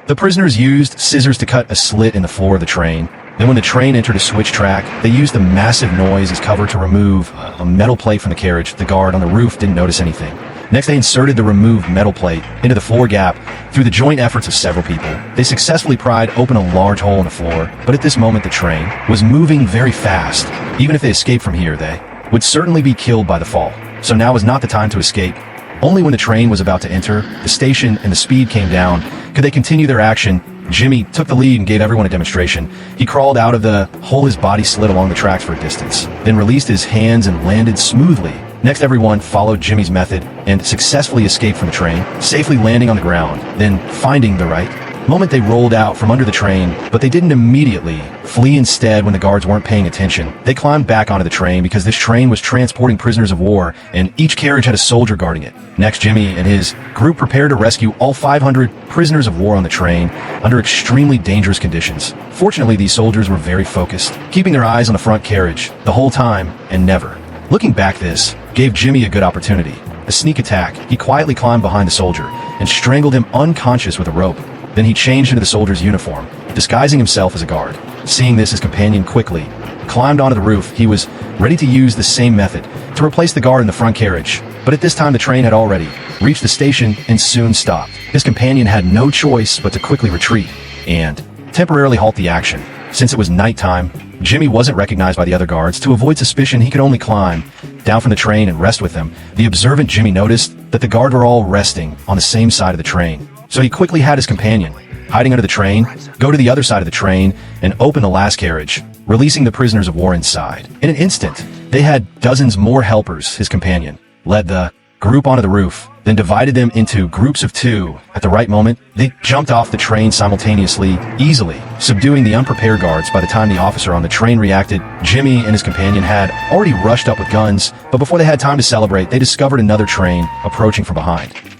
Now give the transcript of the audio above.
The prisoners used scissors to cut a slit in the floor of the train. Then when the train entered a switch track, they used the massive noise as cover to remove a metal plate from the carriage. The guard on the roof didn't notice anything. Next, they inserted the removed metal plate into the floor gap. Through the joint efforts of several people, they successfully pried open a large hole in the floor. But at this moment, the train was moving very fast. Even if they escaped from here, they would certainly be killed by the fall. So now was not the time to escape. Only when the train was about to enter the station and the speed came down could they continue their action. Jimmy took the lead and gave everyone a demonstration. He crawled out of the hole his body slid along the tracks for a distance, then released his hands and landed smoothly. Next, everyone followed Jimmy's method and successfully escaped from the train, safely landing on the ground, then finding the right moment they rolled out from under the train, but they didn't immediately flee. Instead, when the guards weren't paying attention, they climbed back onto the train because this train was transporting prisoners of war and each carriage had a soldier guarding it. Next, Jimmy and his group prepared to rescue all 500 prisoners of war on the train under extremely dangerous conditions. Fortunately, these soldiers were very focused, keeping their eyes on the front carriage the whole time and never looking back. This gave Jimmy a good opportunity. A sneak attack. He quietly climbed behind the soldier and strangled him unconscious with a rope. Then he changed into the soldier's uniform, disguising himself as a guard. Seeing this, his companion quickly climbed onto the roof. He was ready to use the same method to replace the guard in the front carriage. But at this time, the train had already reached the station and soon stopped. His companion had no choice but to quickly retreat and temporarily halt the action. Since it was nighttime, Jimmy wasn't recognized by the other guards. To avoid suspicion, he could only climb down from the train and rest with them. The observant Jimmy noticed that the guards were all resting on the same side of the train. So he quickly had his companion, hiding under the train, go to the other side of the train and open the last carriage, releasing the prisoners of war inside. In an instant, they had dozens more helpers. His companion led the group onto the roof, then divided them into groups of two. At the right moment, they jumped off the train simultaneously, easily subduing the unprepared guards. By the time the officer on the train reacted, Jimmy and his companion had already rushed up with guns, but before they had time to celebrate, they discovered another train approaching from behind.